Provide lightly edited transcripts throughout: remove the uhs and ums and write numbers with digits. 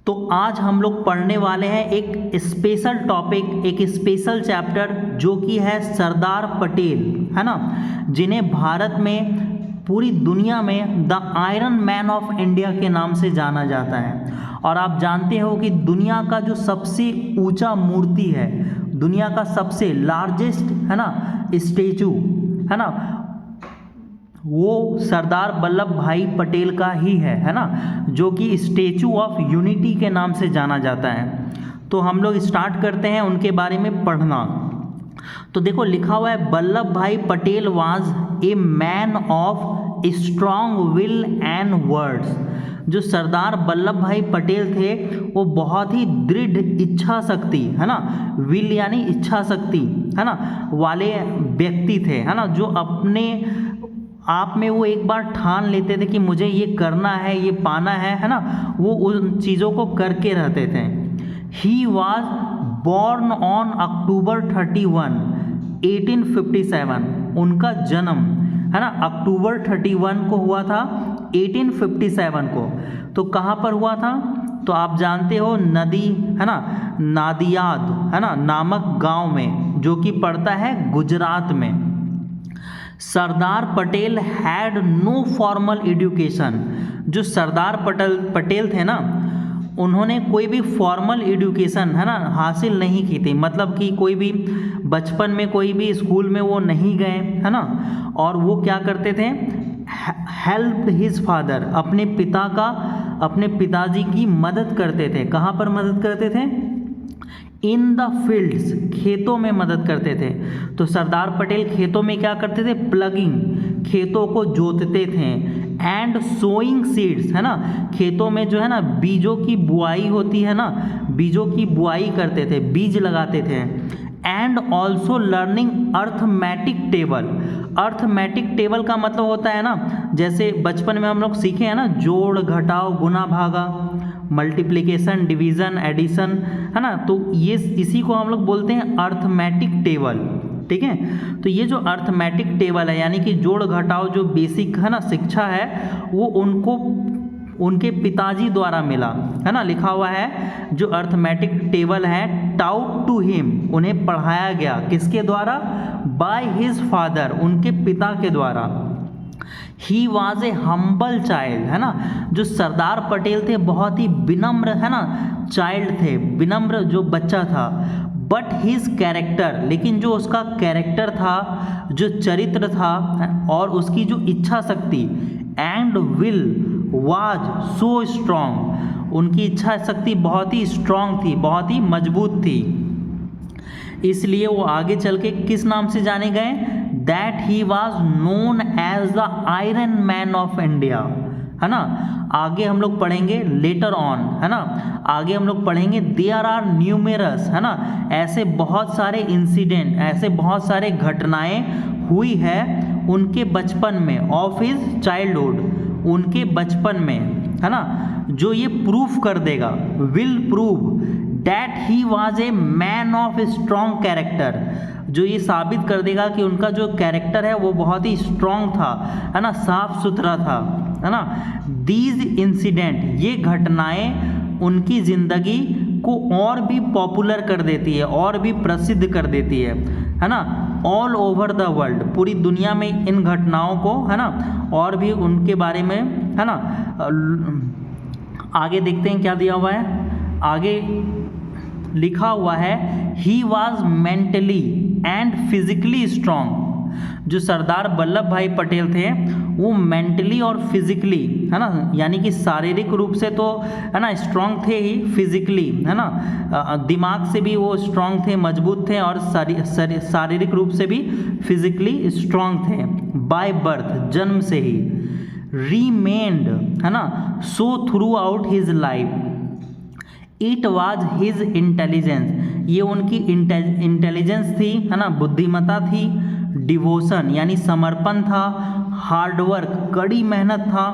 तो आज हम लोग पढ़ने वाले हैं एक स्पेशल टॉपिक, एक स्पेशल चैप्टर जो कि है सरदार पटेल, है ना, जिन्हें भारत में पूरी दुनिया में the iron man of India के नाम से जाना जाता है। और आप जानते हो कि दुनिया का जो सबसे ऊंचा मूर्ति है, दुनिया का सबसे लार्जेस्ट, है ना, स्टेचू, है ना, वो सरदार वल्लभ भाई पटेल का ही है ना, जो कि स्टेचू ऑफ यूनिटी के नाम से जाना जाता है। तो हम लोग स्टार्ट करते हैं उनके बारे में पढ़ना। तो देखो लिखा हुआ है, वल्लभ भाई Patel was a man of strong will and words. जो सरदार वल्लभ भाई पटेल थे वो बहुत ही दृढ़ इच्छा शक्ति, है ना, विल यानी इच्छा शक्ति, है ना, वाले व्यक्ति थे, है ना, जो अपने आप में वो एक बार ठान लेते थे कि मुझे ये करना है, ये पाना है ना, वो उन चीज़ों को करके रहते थे। He was born on October 31, 1857। उनका जन्म, है ना, अक्टूबर 31 को हुआ था, 1857 को। तो कहाँ पर हुआ था? तो आप जानते हो नदी, है ना, नादियाद, है ना, नामक गांव में, जो कि पड़ता है गुजरात में। Sardar Patel had no formal education. जो सरदार पटेल थे ना, उन्होंने कोई भी फॉर्मल एजुकेशन, है ना, हासिल नहीं की थी। मतलब कि कोई भी बचपन में कोई भी स्कूल में वो नहीं गए, है ना। और वो क्या करते थे? हेल्प हिज फादर, अपने पिताजी की मदद करते थे। कहाँ पर मदद करते थे? इन द फील्ड्स, खेतों में मदद करते थे। तो सरदार पटेल खेतों में क्या करते थे? प्लगिंग, खेतों को जोतते थे। एंड सोइंग सीड्स, है ना, खेतों में जो है ना बीजों की बुआई होती है ना, बीजों की बुआई करते थे, बीज लगाते थे। And also learning arithmetic table. Arithmetic table का मतलब होता है ना, जैसे बचपन में हम लोग सीखे हैं ना, जोड़, घटाव, गुना, भागा, मल्टीप्लिकेशन, डिवीज़न, एडिशन, है ना। तो ये इसी को हम लोग बोलते हैं अर्थमेटिक टेबल, ठीक है। तो ये जो अर्थमेटिक टेबल है, यानी कि जोड़ घटाव जो बेसिक, है ना, शिक्षा है, वो उनको उनके पिताजी द्वारा मिला, है ना। लिखा हुआ है जो अर्थमेटिक टेबल है, टाउट टू हिम, उन्हें पढ़ाया गया, किसके द्वारा? बाय हिज फादर, उनके पिता के द्वारा। He was a humble child, है ना। जो सरदार पटेल थे बहुत ही विनम्र, है ना, चाइल्ड थे, विनम्र जो बच्चा था। बट हिज कैरेक्टर, लेकिन जो उसका कैरेक्टर था, जो चरित्र था, और उसकी जो इच्छा शक्ति and will was so strong, उनकी इच्छा शक्ति बहुत ही स्ट्रॉन्ग थी, बहुत ही मजबूत थी। इसलिए वो आगे चल के किस नाम से जाने गए? That he was known as the iron man of India, है ना। आगे हम लोग पढ़ेंगे लेटर ऑन, है ना, आगे हम लोग पढ़ेंगे देयर आर न्यूमेरस, है ना, ऐसे बहुत सारे इंसिडेंट, ऐसे बहुत सारे घटनाएं हुई है उनके बचपन में, ऑफ हिज चाइल्डहुड, उनके बचपन में, है ना, जो ये प्रूफ कर देगा, will prove that he was a man of strong character, जो ये साबित कर देगा कि उनका जो कैरेक्टर है वो बहुत ही स्ट्रॉन्ग था, है ना, साफ सुथरा था, है ना। दीज इंसिडेंट, ये घटनाएं उनकी ज़िंदगी को और भी पॉपुलर कर देती है, और भी प्रसिद्ध कर देती है ना, ऑल ओवर द वर्ल्ड, पूरी दुनिया में इन घटनाओं को, है ना, और भी उनके बारे में, है ना। आगे देखते हैं क्या दिया हुआ है। आगे लिखा हुआ है, he was mentally and physically strong. जो सरदार वल्लभ भाई पटेल थे वो मेंटली और फिजिकली, है ना, यानी कि शारीरिक रूप से तो, है ना, स्ट्रॉन्ग थे ही, फिजिकली, है ना, दिमाग से भी वो स्ट्रॉन्ग थे, मजबूत थे, और शारीरिक रूप से भी फिजिकली स्ट्रॉन्ग थे। बाय बर्थ, जन्म से ही। रीमेन्ड, है ना, so through out his life. It was his intelligence, ये उनकी इंटेलिजेंस थी, है ना, बुद्धिमत्ता थी। डिवोशन यानी समर्पण था। हार्डवर्क, कड़ी मेहनत था।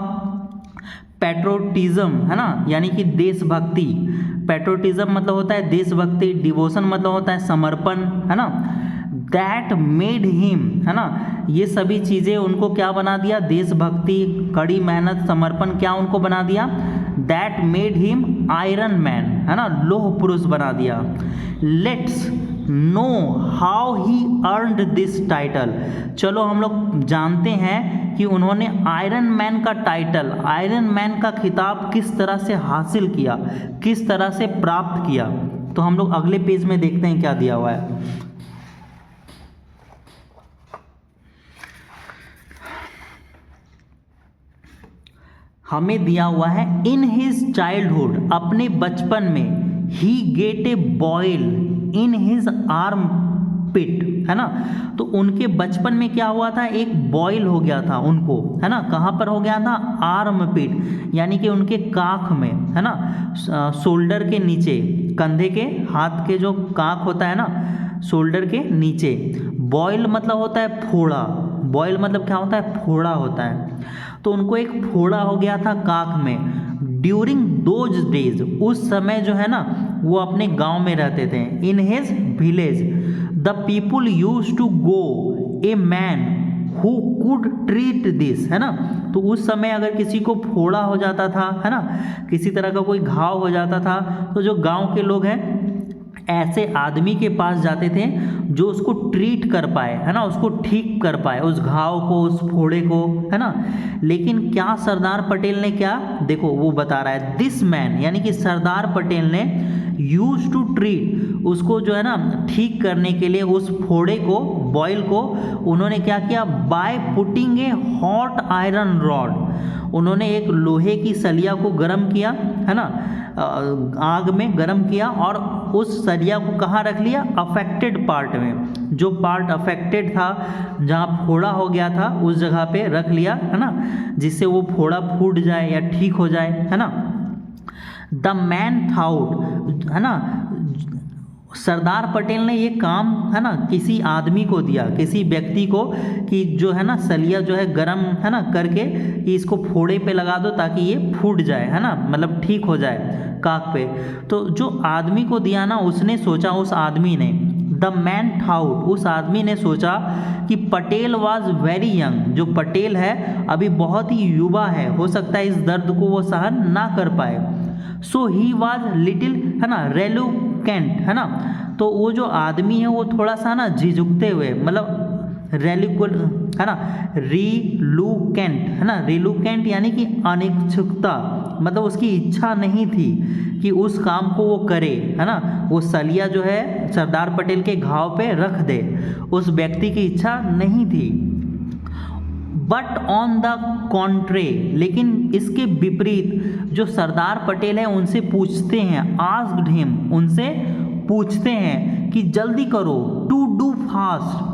पैट्रोटिज्म, है ना, यानी कि देशभक्ति। पैट्रोटिज्म मतलब होता है देशभक्ति, डिवोशन मतलब होता है समर्पण, है ना। दैट मेड हिम, है ना, ये सभी चीज़ें उनको क्या बना दिया? देशभक्ति, कड़ी मेहनत, समर्पण, क्या उनको बना दिया? That made him iron man, है ना, लोह पुरुष बना दिया। Let's know how he earned this title, चलो हम लोग जानते हैं कि उन्होंने आयरन मैन का टाइटल, आयरन मैन का खिताब किस तरह से हासिल किया, किस तरह से प्राप्त किया। तो हम लोग अगले पेज में देखते हैं क्या दिया हुआ है। हमें दिया हुआ है इन हिज चाइल्डहुड, अपने बचपन में, he get a boil in his armpit, है ना। तो उनके बचपन में क्या हुआ था, एक बॉयल हो गया था उनको, है ना। कहाँ पर हो गया था, आर्म पिट, यानी कि उनके काख में, है ना, शोल्डर के नीचे, कंधे के, हाथ के जो काख होता है ना, शोल्डर के नीचे। बॉयल मतलब होता है फोड़ा, बॉयल मतलब क्या होता है, फोड़ा होता है। तो उनको एक फोड़ा हो गया था काख में। ड्यूरिंग दोज डेज, उस समय जो है ना वो अपने गांव में रहते थे। In his village the people use to go a man who could treat this, है ना। तो उस समय अगर किसी को फोड़ा हो जाता था, है ना, किसी तरह का कोई घाव हो जाता था, तो जो गांव के लोग हैं ऐसे आदमी के पास जाते थे जो उसको ट्रीट कर पाए, है ना, उसको ठीक कर पाए, उस घाव को, उस फोड़े को, है ना। लेकिन क्या सरदार पटेल ने क्या, देखो वो बता रहा है, दिस मैन, यानी कि सरदार पटेल ने यूज टू ट्रीट, उसको जो है ना ठीक करने के लिए, उस फोड़े को, बॉयल को उन्होंने क्या किया, by putting a hot iron rod, उन्होंने एक लोहे की सलिया को गर्म किया, है ना, आग में गर्म किया, और उस सरिया को कहाँ रख लिया, अफेक्टेड पार्ट में, जो पार्ट अफेक्टेड था, जहाँ फोड़ा हो गया था उस जगह पे रख लिया, है ना, जिससे वो फोड़ा फूट जाए या ठीक हो जाए, है ना। द मैन थाउट, है ना, सरदार पटेल ने ये काम, है ना, किसी आदमी को दिया, किसी व्यक्ति को, कि जो है ना सलिया जो है गरम, है ना, करके कि इसको फोड़े पे लगा दो ताकि ये फूट जाए, है ना, मतलब ठीक हो जाए काक पे। तो जो आदमी को दिया ना, उसने सोचा, उस आदमी ने, द मैन थाउट, उस आदमी ने सोचा कि पटेल वॉज वेरी यंग, जो पटेल है अभी बहुत ही युवा है, हो सकता है इस दर्द को वो सहन ना कर पाए। सो ही वॉज लिटिल, है ना, रेलुकेंट, है ना। तो वो जो आदमी है वो थोड़ा सा ना झिझुकते हुए, मतलब रेलिकुल, है ना, रिलुकेंट, है ना, रिलुकेंट यानी कि अनिच्छुकता, मतलब उसकी इच्छा नहीं थी कि उस काम को वो करे, है ना, वो सलिया जो है सरदार पटेल के घाव पे रख दे, उस व्यक्ति की इच्छा नहीं थी। बट ऑन द कॉन्ट्रे, लेकिन इसके विपरीत जो सरदार पटेल है उनसे पूछते हैं, आस्क्ड हिम, उनसे पूछते हैं कि जल्दी करो, to do fast,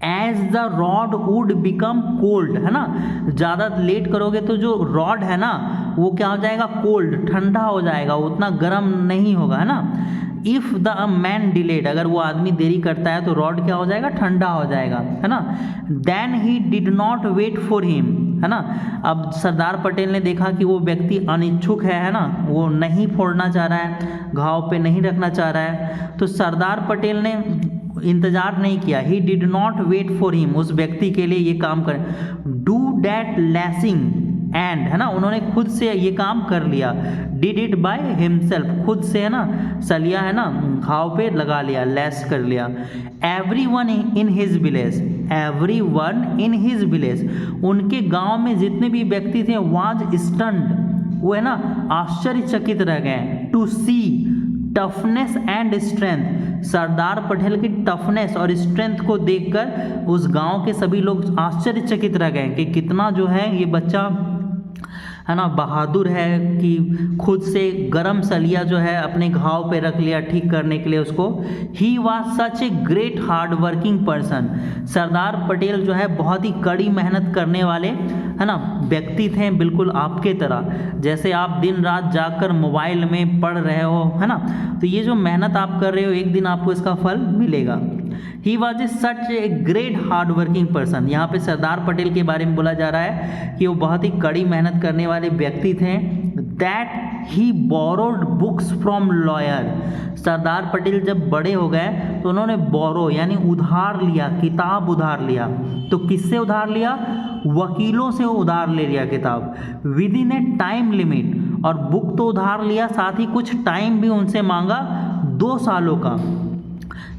as the rod would become cold, है ना, ज़्यादा लेट करोगे तो जो रॉड है ना वो क्या हो जाएगा, कोल्ड, ठंडा हो जाएगा, उतना गर्म नहीं होगा, है ना। इफ़ द मैन डिलेड, अगर वो आदमी देरी करता है तो रॉड क्या हो जाएगा, ठंडा हो जाएगा, है ना। Then he did not wait for him, है ना। अब सरदार पटेल ने देखा कि वो व्यक्ति अनिच्छुक है ना, वो नहीं फोड़ना चाह रहा है, घाव पे नहीं रखना चाह रहा है, तो सरदार पटेल ने इंतजार नहीं किया, he did not wait for him, उस व्यक्ति के लिए ये काम करें, डू डैट लैसिंग एंड, है ना, उन्होंने खुद से ये काम कर लिया, डिड इट बाय हिमसेल्फ, खुद से, है ना, सलिया, है ना, घाव पे लगा लिया, लैस कर लिया। Every one in his village, every one in his village, उनके गांव में जितने भी व्यक्ति थे वाज स्टन्ड, वो है ना आश्चर्यचकित रह गए, to see toughness and strength, Sardar Patel की टफनेस और स्ट्रेंथ को देखकर उस गांव के सभी लोग आश्चर्यचकित रह गए कि कितना जो है ये बच्चा, है ना, बहादुर है कि खुद से गरम सलिया जो है अपने घाव पे रख लिया ठीक करने के लिए उसको। He was such a great hard working person, Sardar Patel जो है बहुत ही कड़ी मेहनत करने वाले, है ना, व्यक्ति थे, बिल्कुल आपके तरह, जैसे आप दिन रात जाकर मोबाइल में पढ़ रहे हो, है ना, तो ये जो मेहनत आप कर रहे हो एक दिन आपको इसका फल मिलेगा। He was a such a great hard working person, यहाँ पे सरदार पटेल के बारे में बोला जा रहा है कि वो बहुत ही कड़ी मेहनत करने वाले व्यक्ति थे। That he borrowed books from lawyer, Sardar Patel जब बड़े हो गए तो उन्होंने बोरो यानी उधार लिया, किताब उधार लिया, तो किससे उधार लिया, वकीलों से उधार ले लिया किताब। With in A time limit, और बुक तो उधार लिया, साथ ही कुछ टाइम भी उनसे मांगा 2 सालों का,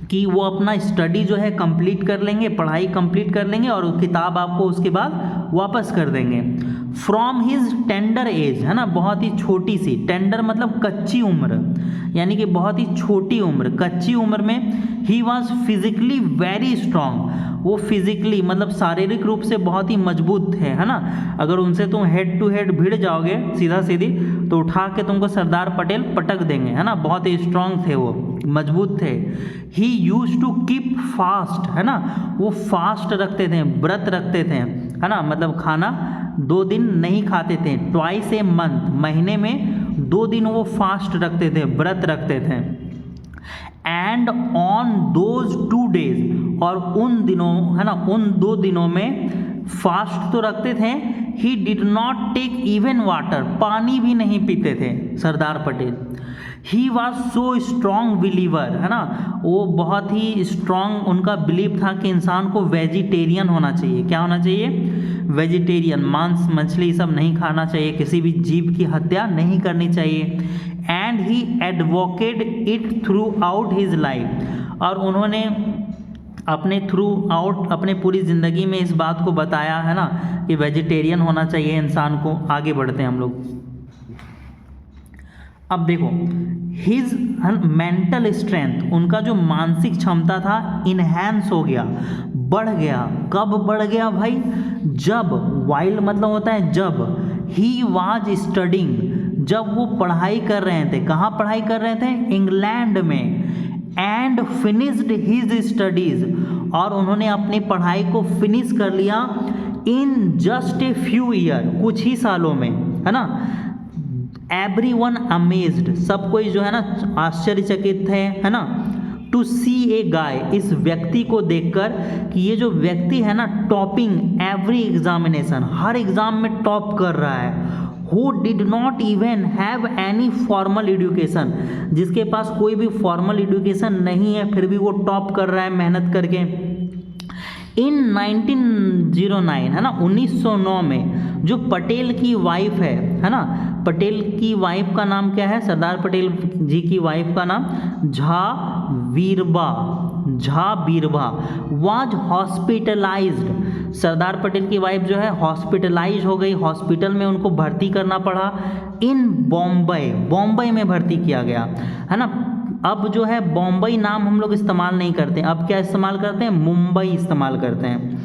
कि वो अपना स्टडी जो है कंप्लीट कर लेंगे, पढ़ाई कंप्लीट कर लेंगे और किताब आपको उसके बाद वापस कर देंगे। फ्रॉम हिज टेंडर एज, है ना, बहुत ही छोटी सी, टेंडर मतलब कच्ची उम्र, यानी कि बहुत ही छोटी उम्र, कच्ची उम्र में he was physically very strong, वो फिजिकली मतलब शारीरिक रूप से बहुत ही मजबूत थे, है ना। अगर उनसे तुम हेड टू हेड भिड़ जाओगे सीधा सीधी तो उठा के तुमको सरदार पटेल पटक देंगे, है ना, बहुत ही स्ट्रांग थे वो, मजबूत थे। ही यूज टू कीप फास्ट, है ना, वो फास्ट रखते थे, व्रत रखते थे, है ना, मतलब खाना 2 दिन नहीं खाते थे। ट्वाइस ए मंथ, महीने में 2 दिन वो फास्ट रखते थे, व्रत रखते थे। एंड ऑन दोज 2 डेज, और उन दिनों, है ना, उन 2 दिनों में फास्ट तो रखते थे, he did not take even water, पानी भी नहीं पीते थे Sardar Patel. He was so strong believer, है ना, वो बहुत ही स्ट्रॉन्ग उनका बिलीव था कि इंसान को वेजिटेरियन होना चाहिए। क्या होना चाहिए? वेजिटेरियन, मांस मछली सब नहीं खाना चाहिए, किसी भी जीव की हत्या नहीं करनी चाहिए। And he advocate it through out his life, और उन्होंने अपने थ्रू आउट, अपने पूरी ज़िंदगी में इस बात को बताया, है ना, कि वेजिटेरियन होना चाहिए इंसान को। आगे बढ़ते हैं हम लोग। अब देखो, हिज मेंटल स्ट्रेंथ, उनका जो मानसिक क्षमता था इनहेंस हो गया, बढ़ गया। कब बढ़ गया भाई? जब, वाइल मतलब होता है जब, ही वाज स्टडिंग, जब वो पढ़ाई कर रहे थे। कहाँ पढ़ाई कर रहे थे? इंग्लैंड में। एंड फिनिश्ड हिज स्टडीज, और उन्होंने अपनी पढ़ाई को फिनिश कर लिया in just a few year, कुछ ही सालों में, है ना। एवरीवन अमेज्ड, सब कोई जो है ना आश्चर्यचकित थे, है ना, टू सी ए गाय, इस व्यक्ति को देखकर कि ये जो व्यक्ति है ना टॉपिंग एवरी एग्जामिनेशन, हर एग्जाम में टॉप कर रहा है। Who did not even have any formal education, जिसके पास कोई भी फॉर्मल एजुकेशन नहीं है, फिर भी वो टॉप कर रहा है मेहनत करके। इन 1909, है ना, 1909 में जो पटेल की वाइफ है ना, पटेल की वाइफ का नाम क्या है? सरदार पटेल जी की वाइफ का नाम झा बीरबा वाज हॉस्पिटलाइज्ड। सरदार पटेल की वाइफ जो है हॉस्पिटलाइज हो गई, हॉस्पिटल में उनको भर्ती करना पड़ा। इन बॉम्बे में भर्ती किया गया, है ना। अब जो है बॉम्बे नाम हम लोग इस्तेमाल नहीं करते, अब क्या इस्तेमाल करते हैं? मुंबई इस्तेमाल करते हैं।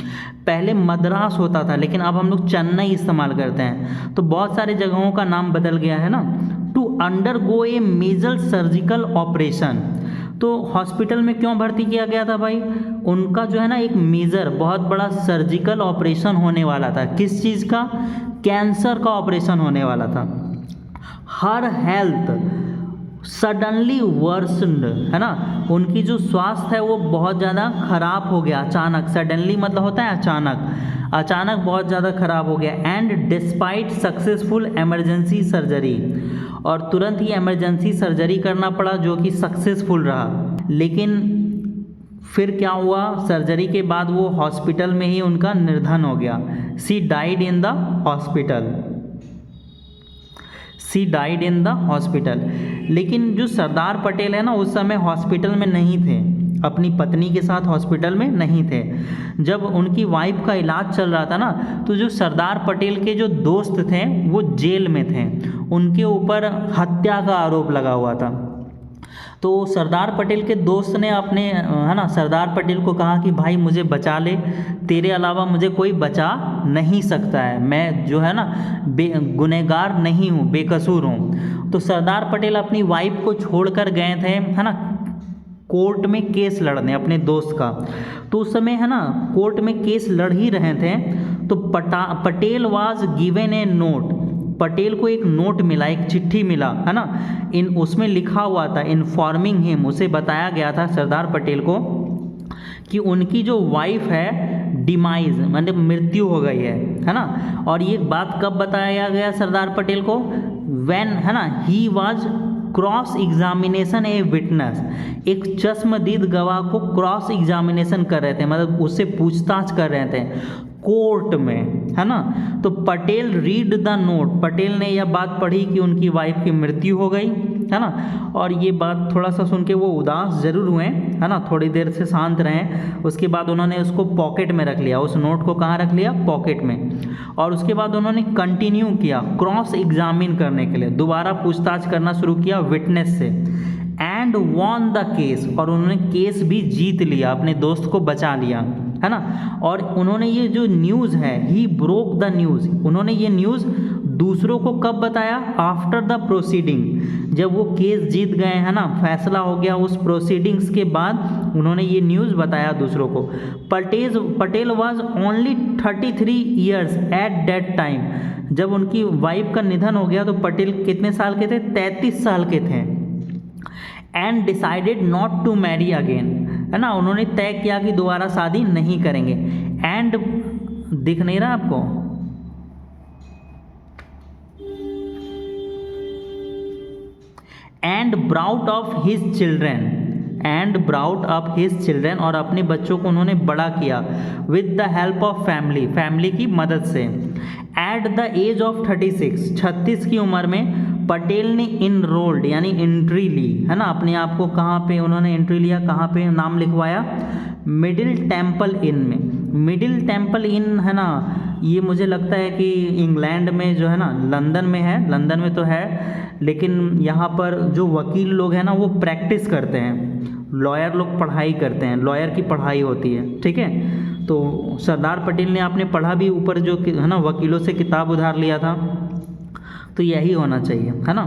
पहले मद्रास होता था, लेकिन अब हम लोग चेन्नई इस्तेमाल करते हैं। तो बहुत सारे जगहों का नाम बदल गया है ना। To undergo a major surgical operation, तो हॉस्पिटल में क्यों भर्ती किया गया था भाई? उनका जो है ना एक मेजर, बहुत बड़ा सर्जिकल ऑपरेशन होने वाला था। किस चीज़ का? कैंसर का ऑपरेशन होने वाला था। हर हेल्थ सडनली वर्सन्ड, है ना, उनकी जो स्वास्थ्य है वो बहुत ज़्यादा खराब हो गया अचानक। सडनली मतलब होता है अचानक बहुत ज़्यादा खराब हो गया। And despite successful emergency surgery, और तुरंत ही एमरजेंसी सर्जरी करना पड़ा जो कि सक्सेसफुल रहा। लेकिन फिर क्या हुआ? सर्जरी के बाद वो हॉस्पिटल में ही उनका निर्धन हो गया। She died in the hospital. लेकिन जो सरदार पटेल है ना उस समय हॉस्पिटल में नहीं थे, अपनी पत्नी के साथ हॉस्पिटल में नहीं थे। जब उनकी वाइफ का इलाज चल रहा था ना, तो जो सरदार पटेल के जो दोस्त थे वो जेल में थे, उनके ऊपर हत्या का आरोप लगा हुआ था। तो सरदार पटेल के दोस्त ने अपने, है ना, सरदार पटेल को कहा कि भाई मुझे बचा ले, तेरे अलावा मुझे कोई बचा नहीं सकता है, मैं जो है ना गुनहगार नहीं हूँ, बेकसूर हूँ। तो सरदार पटेल अपनी वाइफ को छोड़कर गए थे, है ना, कोर्ट में केस लड़ने अपने दोस्त का। तो उस समय, है ना, कोर्ट में केस लड़ ही रहे थे। तो Patel was given A note, Patel को एक नोट मिला, एक चिट्ठी मिला, है ना, उसमें लिखा हुआ था इन्फॉर्मिंग हिम, उसे बताया गया था सरदार पटेल को कि उनकी जो वाइफ है डिमाइज मतलब मृत्यु हो गई है ना। और ये बात कब बताया गया सरदार पटेल को? व्हेन, है ना, he was cross examination a witness, एक चश्मदीद गवाह को क्रॉस एग्जामिनेशन कर रहे थे, मतलब उससे पूछताछ कर रहे थे। कोर्ट में, है ना। तो Patel read the note, Patel ने यह बात पढ़ी कि उनकी वाइफ की मृत्यु हो गई, है ना। और ये बात थोड़ा सा सुन के वो उदास जरूर हुए, है ना, थोड़ी देर से शांत रहे। उसके बाद उन्होंने उसको पॉकेट में रख लिया, उस नोट को कहाँ रख लिया, पॉकेट में। और उसके बाद उन्होंने कंटिन्यू किया क्रॉस एग्जामिन करने के लिए, दोबारा पूछताछ करना शुरू किया विटनेस से, एंड वॉन द केस, और उन्होंने केस भी जीत लिया, अपने दोस्त को बचा लिया, है ना। और उन्होंने ये जो न्यूज़ है, ही ब्रोक द न्यूज़, उन्होंने ये न्यूज़ दूसरों को कब बताया, आफ्टर द प्रोसीडिंग, जब वो केस जीत गए, है ना, फैसला हो गया, उस प्रोसीडिंग्स के बाद उन्होंने ये न्यूज़ बताया दूसरों को। Patel was only 33 years at that time, जब उनकी वाइफ का निधन हो गया तो पटेल कितने साल के थे, 33 साल के थे। And decided not to marry again, है ना, उन्होंने तय किया कि दोबारा शादी नहीं करेंगे। एंड दिख नहीं रहा आपको, and brought of his children, and brought of his children, और अपने बच्चों को उन्होंने बड़ा किया with the help of family, family की मदद से। एट द एज ऑफ 36 की उम्र में पटेल ने इनरोल्ड यानी एंट्री ली, है ना, अपने आप को कहाँ पे उन्होंने एंट्री लिया, कहाँ पे नाम लिखवाया, मिडिल टेम्पल इन में। मिडिल टेम्पल इन, है ना, ये मुझे लगता है कि इंग्लैंड में जो है ना, लंदन में है, लंदन में तो है, लेकिन यहाँ पर जो वकील लोग हैं ना वो प्रैक्टिस करते हैं, लॉयर लोग पढ़ाई करते हैं, लॉयर की पढ़ाई होती है, ठीक है। तो सरदार पटेल ने आपने पढ़ा भी ऊपर जो है ना, वकीलों से किताब उधार लिया था, तो यही होना चाहिए, है ना।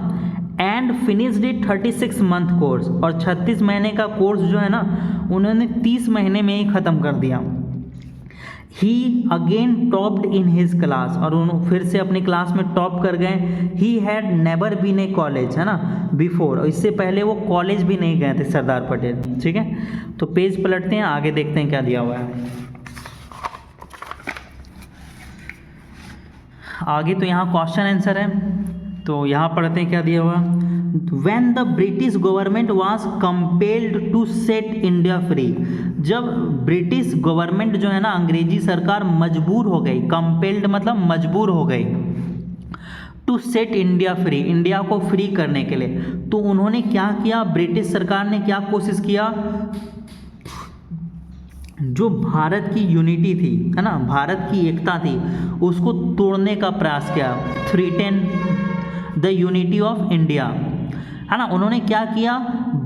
And finished it 36 month course, और 36 महीने का कोर्स जो है ना उन्होंने 30 महीने में ही ख़त्म कर दिया। He again topped in his class, और उन्होंने फिर से अपनी क्लास में टॉप कर गए। He had never been a college, है ना, बिफोर, इससे पहले वो कॉलेज भी नहीं गए थे सरदार पटेल, ठीक है। तो पेज पलटते हैं, आगे देखते हैं क्या दिया हुआ है। आगे तो यहाँ क्वेश्चन आंसर है, तो यहाँ पढ़ते हैं क्या दिया हुआ। When the British government was compelled to set India free, जब ब्रिटिश गवर्नमेंट जो है ना, अंग्रेजी सरकार मजबूर हो गई, कंपेल्ड मतलब मजबूर हो गई, to set India free, India को फ्री करने के लिए, तो उन्होंने क्या किया, ब्रिटिश सरकार ने क्या कोशिश किया, जो भारत की यूनिटी थी, है ना, भारत की एकता थी, उसको तोड़ने का प्रयास किया, threaten the unity of India, है ना। उन्होंने क्या किया,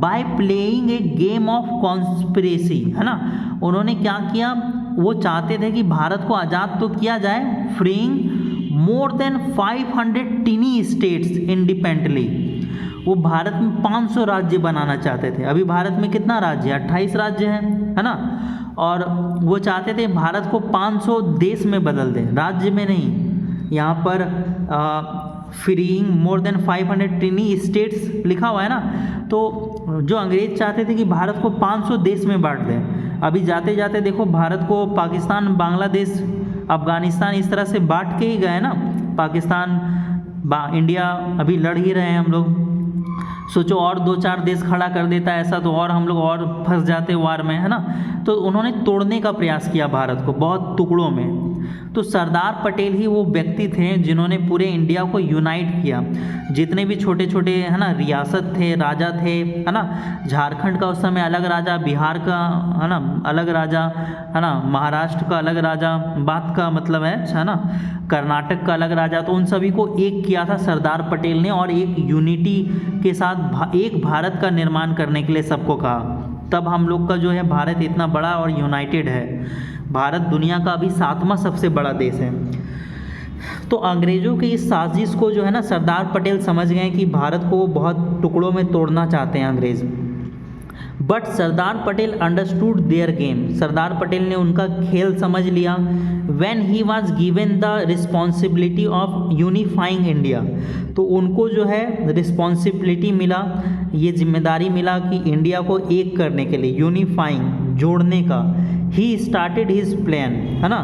by playing a game of conspiracy, है ना, उन्होंने क्या किया, वो चाहते थे कि भारत को आज़ाद तो किया जाए, freeing more than 500 tiny states independently, वो भारत में 500 राज्य बनाना चाहते थे। अभी भारत में कितना राज्य है, 28 राज्य है ना, और वो चाहते थे भारत को 500 देश में बदल दें, राज्य में नहीं। यहाँ पर freeing more than 500 tiny states लिखा हुआ है ना, तो जो अंग्रेज चाहते थे कि भारत को 500 देश में बांट दें। अभी जाते जाते देखो भारत को पाकिस्तान, बांग्लादेश, अफगानिस्तान इस तरह से बांट के ही गए ना, पाकिस्तान इंडिया अभी लड़ ही रहे हैं हम लोग। सोचो और 2-4 देश खड़ा कर देता है ऐसा, तो और हम लोग और फंस जाते वार में, है ना। तो उन्होंने तोड़ने का प्रयास किया भारत को बहुत टुकड़ों में। तो सरदार पटेल ही वो व्यक्ति थे जिन्होंने पूरे इंडिया को यूनाइट किया। जितने भी छोटे छोटे, है ना, रियासत थे, राजा थे, है ना, झारखंड का उस समय अलग राजा, बिहार का, है ना, अलग राजा, है ना, महाराष्ट्र का अलग राजा, बात का मतलब है ना, कर्नाटक का अलग राजा, तो उन सभी को एक किया था सरदार पटेल ने, और एक यूनिटी के साथ एक भारत का निर्माण करने के लिए सबको कहा। तब हम लोग का जो है भारत इतना बड़ा और यूनाइटेड है। भारत दुनिया का अभी 7वां सबसे बड़ा देश है। तो अंग्रेज़ों की इस साजिश को जो है ना सरदार पटेल समझ गए कि भारत को बहुत टुकड़ों में तोड़ना चाहते हैं अंग्रेज़। But Sardar Patel understood their game, Sardar Patel ने उनका खेल समझ लिया। When he was given the responsibility of unifying India, तो उनको जो है रिस्पॉन्सिबिलिटी मिला, ये जिम्मेदारी मिला कि इंडिया को एक करने के लिए, यूनिफाइंग, जोड़ने का। ही स्टार्टेड हिज प्लान, है ना।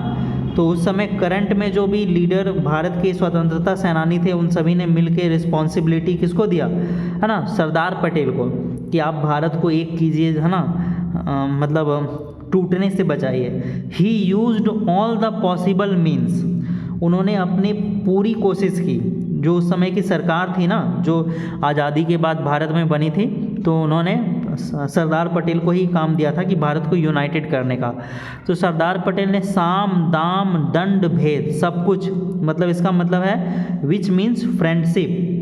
तो उस समय करंट में जो भी लीडर भारत के स्वतंत्रता सेनानी थे उन सभी ने मिलकर रिस्पॉन्सिबिलिटी किसको दिया, है ना, सरदार पटेल को, कि आप भारत को एक कीजिए, है ना, मतलब टूटने से बचाई है। ही used all the possible means, उन्होंने अपनी पूरी कोशिश की। जो उस समय की सरकार थी ना, जो आज़ादी के बाद भारत में बनी थी, तो उन्होंने सरदार पटेल को ही काम दिया था कि भारत को यूनाइटेड करने का। तो सरदार पटेल ने साम दाम दंड भेद सब कुछ, मतलब इसका मतलब है which means friendship,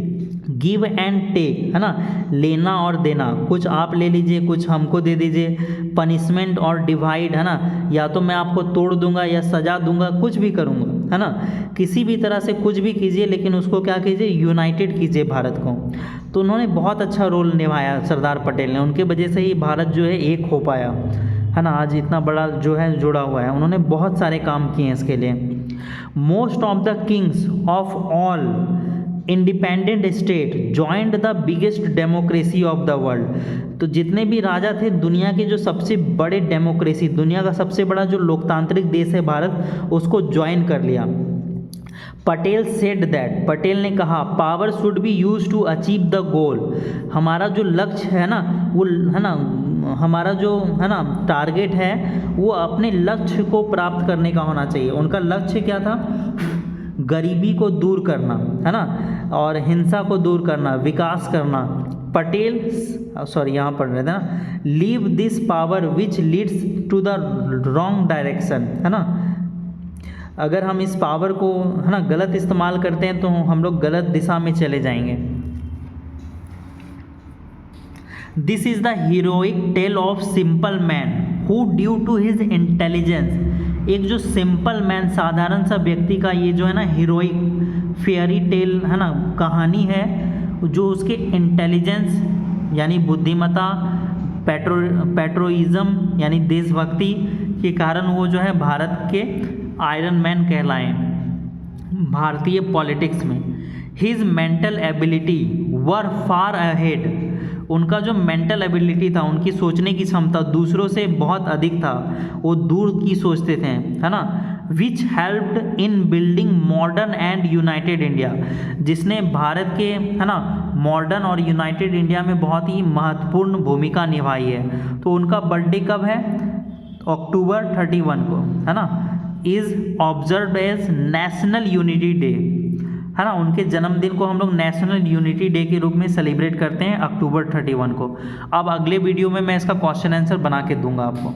give and take, है ना, लेना और देना, कुछ आप ले लीजिए कुछ हमको दे दीजिए, पनिशमेंट और डिवाइड, है ना, या तो मैं आपको तोड़ दूंगा या सजा दूंगा, कुछ भी करूंगा, है ना, किसी भी तरह से कुछ भी कीजिए, लेकिन उसको क्या कीजिए, यूनाइटेड कीजिए भारत को। तो उन्होंने बहुत अच्छा रोल निभाया सरदार पटेल ने, उनके वजह से ही भारत जो है एक हो पाया, है ना, आज इतना बड़ा जो है जुड़ा हुआ है। उन्होंने बहुत सारे काम किए हैं इसके लिए। Most of the Kings of all independent state joined the biggest democracy of the world, तो जितने भी राजा थे दुनिया के जो सबसे बड़े डेमोक्रेसी, दुनिया का सबसे बड़ा जो लोकतांत्रिक देश है भारत, उसको ज्वाइन कर लिया। पटेल सेड दैट, पटेल ने कहा, power should be use to achieve the goal, हमारा जो लक्ष्य है ना, वो है ना, हमारा जो है ना टारगेट है, वो अपने लक्ष्य को प्राप्त करने का होना चाहिए। उनका लक्ष्य क्या था, गरीबी को दूर करना, है ना, और हिंसा को दूर करना, विकास करना। पटेल यहाँ पढ़ रहे थे ना, leave this power which leads to the wrong direction, है ना, अगर हम इस पावर को, है ना, गलत इस्तेमाल करते हैं तो हम लोग गलत दिशा में चले जाएंगे। This is the heroic tale of simple man who due to his intelligence, एक जो सिंपल मैन, साधारण सा व्यक्ति का ये जो है ना हीरोइक फेयरी टेल, है ना, कहानी है, जो उसके इंटेलिजेंस यानी बुद्धिमता, पैट्रोइज्म यानी देशभक्ति के कारण वो जो है भारत के आयरन मैन कहलाए भारतीय पॉलिटिक्स में। हिज मेंटल एबिलिटी वर फार अहेड, उनका जो मेंटल एबिलिटी था, उनकी सोचने की क्षमता दूसरों से बहुत अधिक था, वो दूर की सोचते थे, है ना। Which helped in building modern and united India, जिसने भारत के, है ना, मॉडर्न और यूनाइटेड इंडिया में बहुत ही महत्वपूर्ण भूमिका निभाई है। तो उनका बर्थडे कब है, अक्टूबर 31 को, है ना, is observe as national unity day, है ना, उनके जन्मदिन को हम लोग नेशनल यूनिटी डे के रूप में सेलिब्रेट करते हैं अक्टूबर 31 को। अब अगले वीडियो में मैं इसका क्वेश्चन आंसर बना के दूंगा आपको।